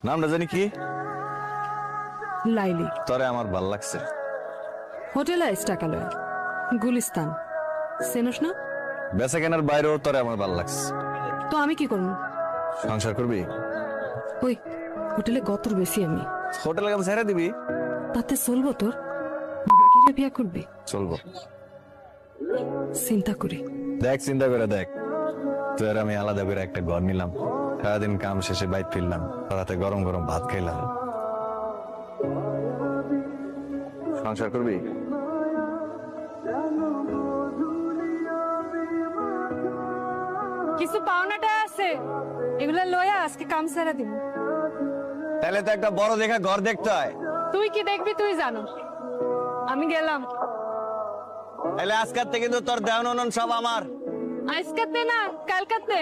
নামটা জানি কি? লাইলি। তরে আমার ভাল লাগছে। হোটেল আইস টাকালয়, গুলিস্তান। চেনস না? বেচা কেনার বাইরেও তরে আমার ভাল লাগছে। তো আমি কি করবো? সংসার করবি? ওই হোটেলে গতর বেশি আমি। হোটেলের কাছে ছেড়ে দিবি? তাতে চলবো তোর? কিরে বিয়া করবি? চলবো। চিন্তা করি। দেখ, চিন্তা করে দেখ, তোর আমি আলাদা করে একটা ঘর নিলাম, সারাদিন কাম শেষে বাইক ফিরলাম, রাতে গরম গরম ভাত খাইলাম। সংসার করবি? কিছু পাওনাটা আছে, এগুলা লয়া আজকে কাম সারা দিব। তাহলে তো একটা বড় দেখা ঘর দেখতে হয়। তুই কি দেখবি তুই জানো। আমি গেলাম। তাহলে আজকার থেকে কিন্তু তোর দেওয়ান সব আমার। আজকাতে না কালকাতে।